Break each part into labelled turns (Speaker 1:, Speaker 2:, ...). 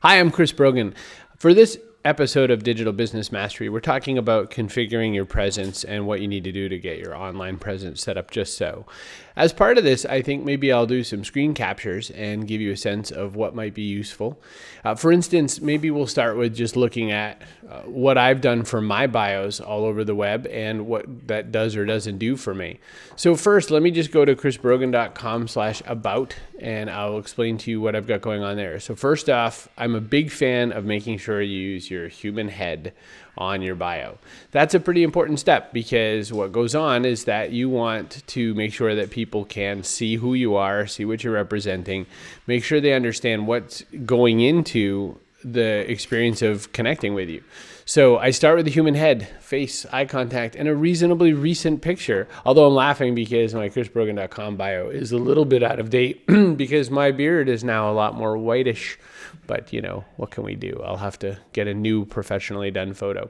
Speaker 1: Hi, I'm Chris Brogan. For this episode of Digital Business Mastery, we're talking about configuring your presence and what you need to do to get your online presence set up just so. As part of this, I think maybe I'll do some screen captures and give you a sense of what might be useful. For instance, maybe we'll start with just looking at what I've done for my bios all over the web and what that does or doesn't do for me. So first, let me just go to chrisbrogan.com/about and I'll explain to you what I've got going on there. So first off, I'm a big fan of making sure you use your human head on your bio. That's a pretty important step because what goes on is that you want to make sure that people can see who you are, see what you're representing, make sure they understand what's going into the experience of connecting with you. So I start with the human head, face, eye contact, and a reasonably recent picture. Although I'm laughing because my chrisbrogan.com bio is a little bit out of date because my beard is now a lot more whitish. But, you know, what can we do? I'll have to get a new professionally done photo.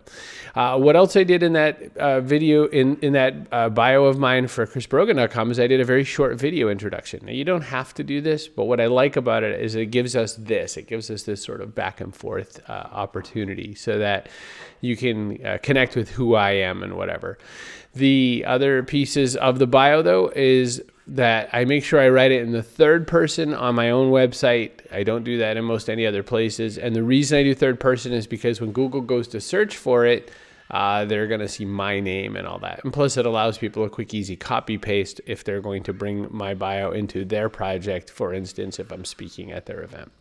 Speaker 1: What else I did in that video, in that bio of mine for chrisbrogan.com is I did a very short video introduction. Now, you don't have to do this, but what I like about it is it gives us this. It gives us this sort of back and forth opportunity so that you can connect with who I am and whatever. The other pieces of the bio, though, is that I make sure I write it in the third person on my own website. I don't do that in most any other places. And the reason I do third person is because when Google goes to search for it, they're going to see my name and all that. And plus it allows people a quick, easy copy paste if they're going to bring my bio into their project, for instance, if I'm speaking at their event.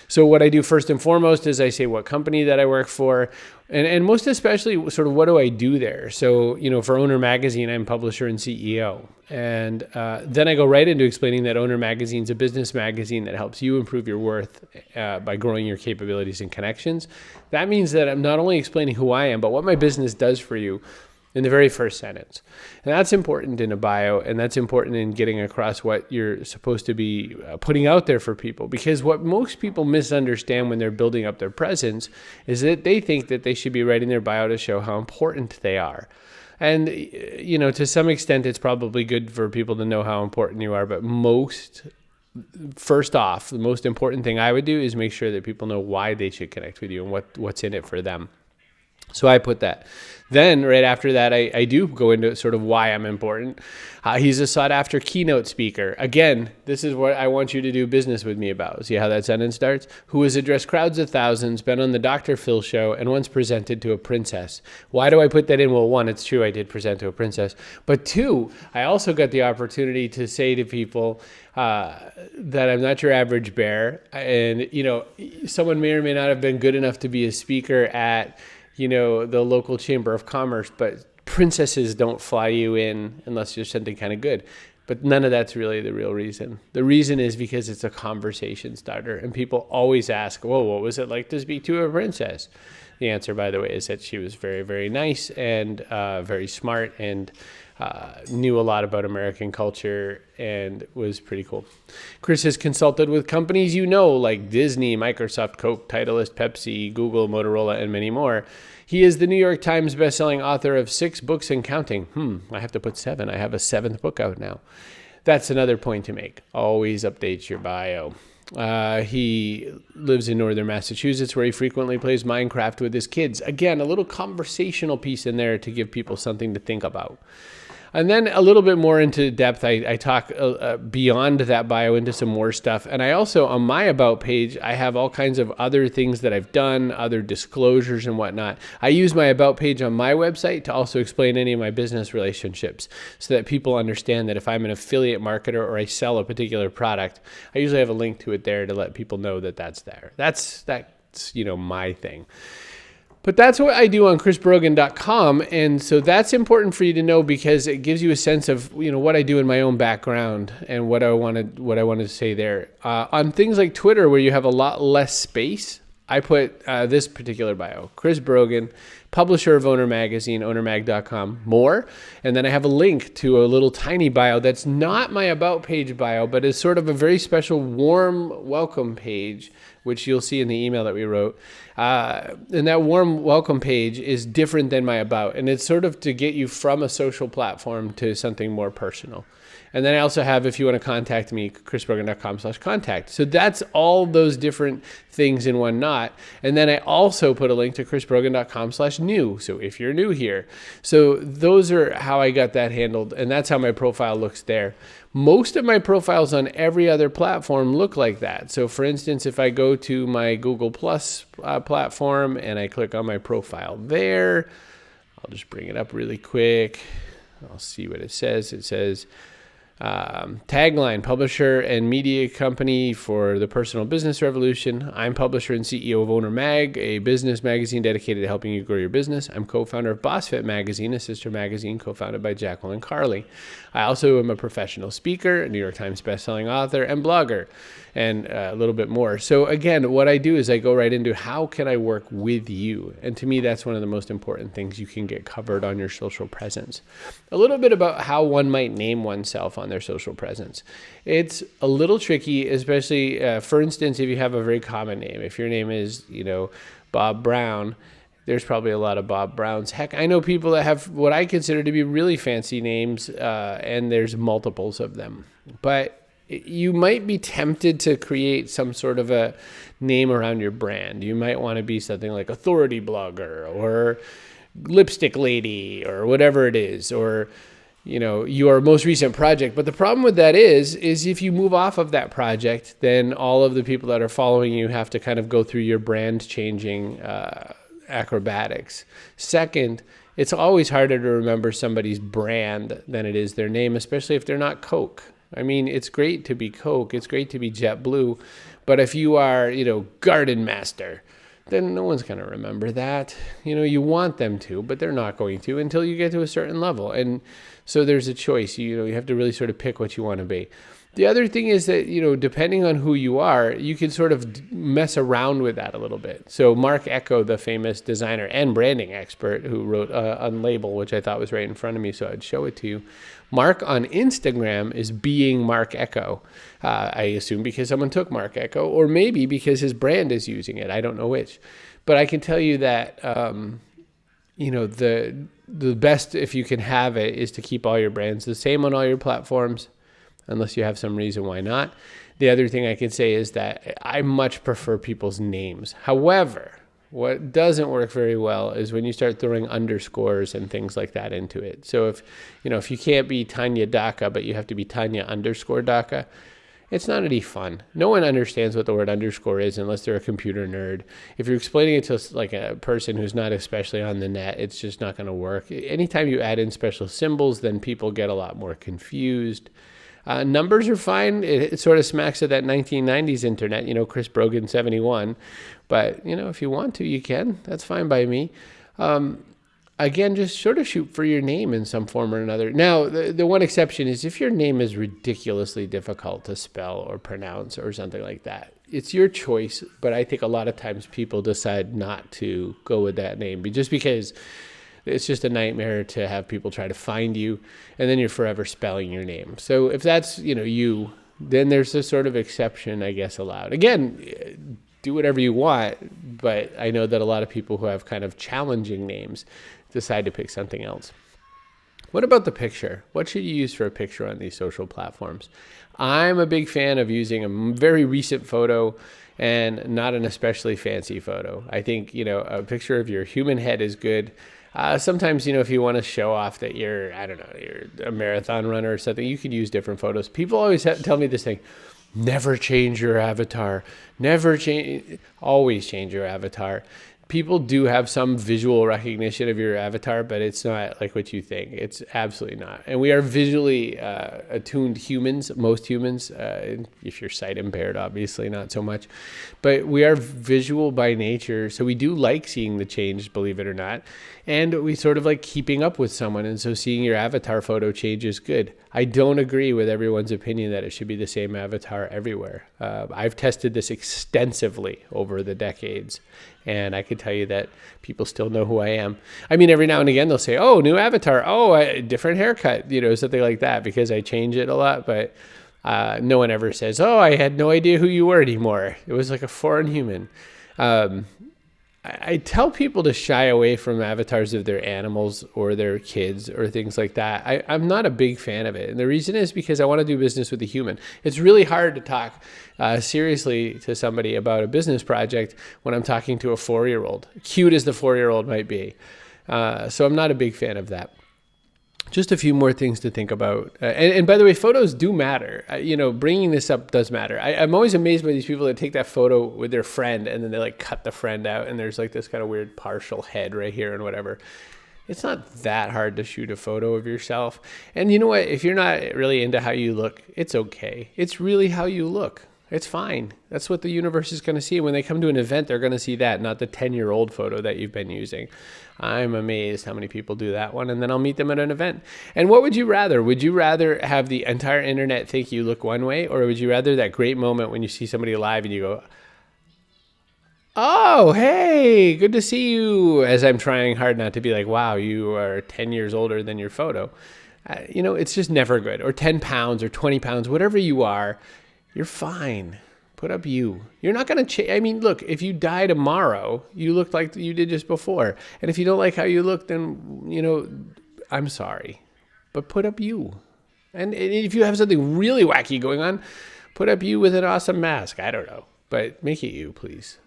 Speaker 1: So what I do first and foremost is I say what company that I work for, and most especially sort of what do I do there. So, you know, for Owner Magazine, I'm publisher and CEO. And then I go right into explaining that Owner Magazine is a business magazine that helps you improve your worth by growing your capabilities and connections. That means that I'm not only explaining who I am, but what my business does for you in the very first sentence. And that's important in a bio, and that's important in getting across what you're supposed to be putting out there for people. Because what most people misunderstand when they're building up their presence is that they think that they should be writing their bio to show how important they are. And, you know, to some extent, it's probably good for people to know how important you are, but first off, the most important thing I would do is make sure that people know why they should connect with you and what's in it for them. So I put that. Then right after that, I do go into sort of why I'm important. He's a sought after keynote speaker. Again, this is what I want you to do business with me about. See how that sentence starts? Who has addressed crowds of thousands, been on the Dr. Phil show, and once presented to a princess. Why do I put that in? Well, one, it's true I did present to a princess. But two, I also got the opportunity to say to people that I'm not your average bear. And, you know, someone may or may not have been good enough to be a speaker at, you know, the local chamber of commerce, but princesses don't fly you in unless you're something kind of good. But none of that's really the real reason. The reason is because it's a conversation starter, and people always ask, "Whoa, what was it like to speak to a princess?" The answer, by the way, is that she was very, very nice and very smart and knew a lot about American culture and was pretty cool. Chris has consulted with companies you know like Disney, Microsoft, Coke, Titleist, Pepsi, Google, Motorola, and many more. He is the New York Times bestselling author of 6 books and counting. I have to put 7. I have a 7th book out now. That's another point to make. Always update your bio. He lives in northern Massachusetts where he frequently plays Minecraft with his kids. Again, a little conversational piece in there to give people something to think about. And then a little bit more into depth, I talk beyond that bio into some more stuff. And I also, on my About page, I have all kinds of other things that I've done, other disclosures and whatnot. I use my About page on my website to also explain any of my business relationships so that people understand that if I'm an affiliate marketer or I sell a particular product, I usually have a link to it there to let people know that that's there. That's you know, my thing. But that's what I do on chrisbrogan.com, and so that's important for you to know because it gives you a sense of, you know, what I do in my own background and what I wanted to say there. On things like Twitter, where you have a lot less space, I put this particular bio: Chris Brogan, publisher of Owner Magazine, ownermag.com, more. And then I have a link to a little tiny bio that's not my About page bio, but is sort of a very special warm welcome page, which you'll see in the email that we wrote. And that warm welcome page is different than my About. And it's sort of to get you from a social platform to something more personal. And then I also have, if you want to contact me, chrisbrogan.com/contact. So that's all those different things in one knot. And then I also put a link to chrisbrogan.com/new. So if you're new here. So those are how I got that handled. And that's how my profile looks there. Most of my profiles on every other platform look like that. So for instance, if I go to my Google Plus platform and I click on my profile there, I'll just bring it up really quick. I'll see what it says. It says, tagline, publisher and media company for the personal business revolution. I'm publisher and CEO of Owner Mag, a business magazine dedicated to helping you grow your business. I'm co-founder of BossFit Magazine, a sister magazine co-founded by Jacqueline Carley. I also am a professional speaker, a New York Times bestselling author, and blogger, and a little bit more. So again, what I do is I go right into how can I work with you? And to me, that's one of the most important things you can get covered on your social presence. A little bit about how one might name oneself on their social presence. It's a little tricky, especially, for instance, if you have a very common name. If your name is, Bob Brown, there's probably a lot of Bob Browns. Heck, I know people that have what I consider to be really fancy names, and there's multiples of them. But you might be tempted to create some sort of a name around your brand. You might want to be something like authority blogger or lipstick lady or whatever it is, or your most recent project. But the problem with that is if you move off of that project, then all of the people that are following you have to kind of go through your brand changing acrobatics. Second, it's always harder to remember somebody's brand than it is their name, especially if they're not Coke. I mean, it's great to be Coke, it's great to be JetBlue, but if you are, Garden Master, then no one's going to remember that. You want them to, but they're not going to until you get to a certain level. And so there's a choice. You have to really sort of pick what you want to be. The other thing is that, depending on who you are, you can sort of mess around with that a little bit. So Mark Echo, the famous designer and branding expert who wrote Unlabel, which I thought was right in front of me, so I'd show it to you. Mark on Instagram is being Mark Echo. I assume because someone took Mark Echo, or maybe because his brand is using it. I don't know which. But I can tell you that, the best, if you can have it, is to keep all your brands the same on all your platforms, unless you have some reason why not. The other thing I can say is that I much prefer people's names. However, what doesn't work very well is when you start throwing underscores and things like that into it. So if you can't be Tanya Daka, but you have to be Tanya _ Daka, it's not any fun. No one understands what the word underscore is unless they're a computer nerd. If you're explaining it to like a person who's not especially on the net, it's just not going to work. Anytime you add in special symbols, then people get a lot more confused. Numbers are fine. It sort of smacks of that 1990s internet, Chris Brogan 71. But, if you want to, you can. That's fine by me. Again, just sort of shoot for your name in some form or another. Now, the one exception is if your name is ridiculously difficult to spell or pronounce or something like that. It's your choice, but I think a lot of times people decide not to go with that name just because it's just a nightmare to have people try to find you, and then you're forever spelling your name. So if that's, you, then there's a sort of exception, I guess, allowed. Again, do whatever you want, but I know that a lot of people who have kind of challenging names decide to pick something else. What about the picture? What should you use for a picture on these social platforms? I'm a big fan of using a very recent photo and not an especially fancy photo. I think, a picture of your human head is good. Sometimes, if you want to show off that you're a marathon runner or something, you could use different photos. People always tell me this thing, never change your avatar, always change your avatar. People do have some visual recognition of your avatar, but it's not like what you think. It's absolutely not. And we are visually attuned humans, most humans, if you're sight impaired, obviously not so much, but we are visual by nature. So we do like seeing the change, believe it or not. And we sort of like keeping up with someone. And so seeing your avatar photo change is good. I don't agree with everyone's opinion that it should be the same avatar everywhere. I've tested this extensively over the decades, and I can tell you that people still know who I am. I mean, every now and again they'll say, "Oh, new avatar. Oh, different haircut," something like that, because I change it a lot. But no one ever says, "Oh, I had no idea who you were anymore." It was like a foreign human. I tell people to shy away from avatars of their animals or their kids or things like that. I'm not a big fan of it. And the reason is because I want to do business with a human. It's really hard to talk seriously to somebody about a business project when I'm talking to a 4-year-old, cute as the 4-year-old might be. So I'm not a big fan of that. Just a few more things to think about. And by the way, photos do matter. Bringing this up does matter. I'm always amazed by these people that take that photo with their friend and then they like cut the friend out and there's like this kind of weird partial head right here and whatever. It's not that hard to shoot a photo of yourself. And you know what? If you're not really into how you look, it's okay. It's really how you look. It's fine. That's what the universe is going to see. When they come to an event, they're going to see that, not the 10-year-old photo that you've been using. I'm amazed how many people do that one, and then I'll meet them at an event. And what would you rather? Would you rather have the entire internet think you look one way, or would you rather that great moment when you see somebody live and you go, oh, hey, good to see you, as I'm trying hard not to be like, wow, you are 10 years older than your photo. It's just never good. Or 10 pounds or 20 pounds, whatever you are, you're fine. Put up you. You're not going to change. I mean, look, if you die tomorrow, you look like you did just before. And if you don't like how you look, then, I'm sorry. But put up you. And if you have something really wacky going on, put up you with an awesome mask. I don't know. But make it you, please.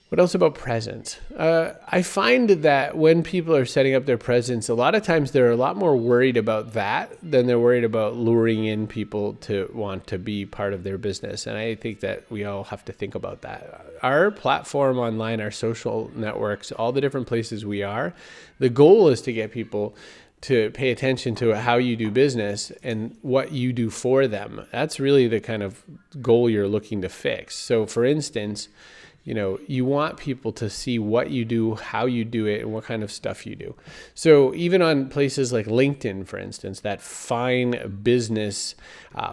Speaker 1: What else about presents? I find that when people are setting up their presents, a lot of times they're a lot more worried about that than they're worried about luring in people to want to be part of their business. And I think that we all have to think about that. Our platform online, our social networks, all the different places we are, the goal is to get people to pay attention to how you do business and what you do for them. That's really the kind of goal you're looking to fix. So for instance, you want people to see what you do, how you do it, and what kind of stuff you do. So even on places like LinkedIn, for instance, that fine business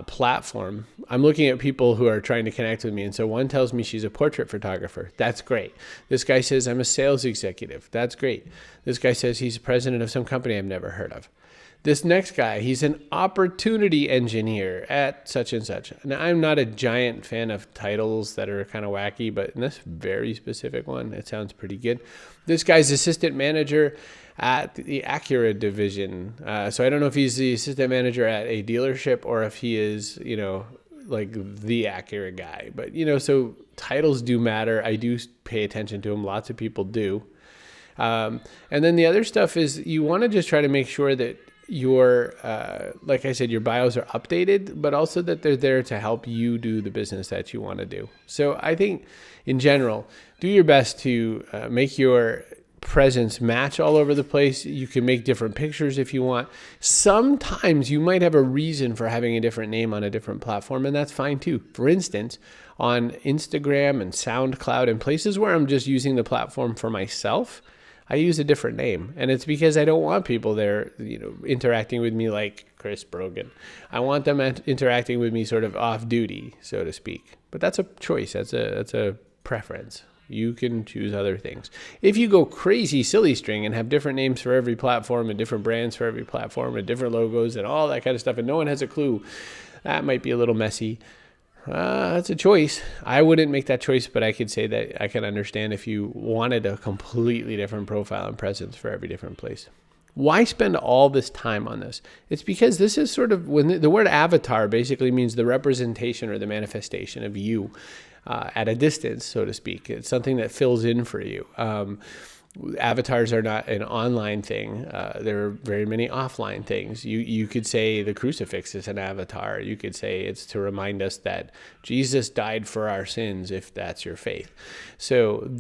Speaker 1: platform, I'm looking at people who are trying to connect with me. And so one tells me she's a portrait photographer. That's great. This guy says I'm a sales executive. That's great. This guy says he's president of some company I've never heard of. This next guy, he's an opportunity engineer at such and such. Now, I'm not a giant fan of titles that are kind of wacky, but in this very specific one, it sounds pretty good. This guy's assistant manager at the Acura division. So I don't know if he's the assistant manager at a dealership or if he is, like the Acura guy. But, so titles do matter. I do pay attention to them. Lots of people do. And then the other stuff is you want to just try to make sure that your, like I said, your bios are updated, but also that they're there to help you do the business that you want to do. So I think in general, do your best to make your presence match all over the place. You can make different pictures if you want. Sometimes you might have a reason for having a different name on a different platform, and that's fine too. For instance, on Instagram and SoundCloud and places where I'm just using the platform for myself, I use a different name, and it's because I don't want people there, interacting with me like Chris Brogan. I want them interacting with me sort of off duty, so to speak. But that's a choice. That's a preference. You can choose other things. If you go crazy silly string and have different names for every platform and different brands for every platform and different logos and all that kind of stuff, and no one has a clue, that might be a little messy. That's a choice. I wouldn't make that choice, but I could say that I can understand if you wanted a completely different profile and presence for every different place. Why spend all this time on this? It's because this is sort of, when the word avatar basically means the representation or the manifestation of you at a distance, so to speak. It's something that fills in for you. Avatars are not an online thing. There are very many offline things. You could say the crucifix is an avatar. You could say it's to remind us that Jesus died for our sins, if that's your faith. So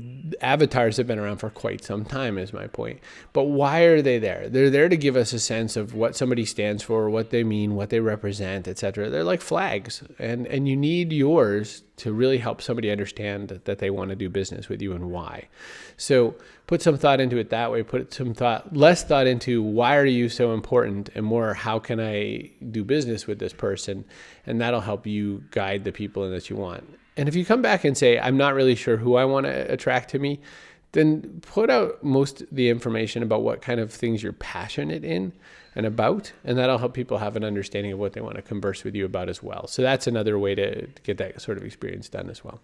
Speaker 1: avatars have been around for quite some time, is my point. But why are they there? They're there to give us a sense of what somebody stands for, what they mean, what they represent, etc. They're like flags, and you need yours to really help somebody understand that they want to do business with you and why. So put some thought into it that way. Put some less thought into why are you so important, and more how can I do business with this person, and that'll help you guide the people that you want. And if you come back and say, I'm not really sure who I want to attract to me, then put out most of the information about what kind of things you're passionate in and about, and that'll help people have an understanding of what they want to converse with you about as well. So that's another way to get that sort of experience done as well.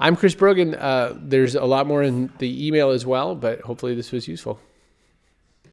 Speaker 1: I'm Chris Brogan. There's a lot more in the email as well, but hopefully this was useful.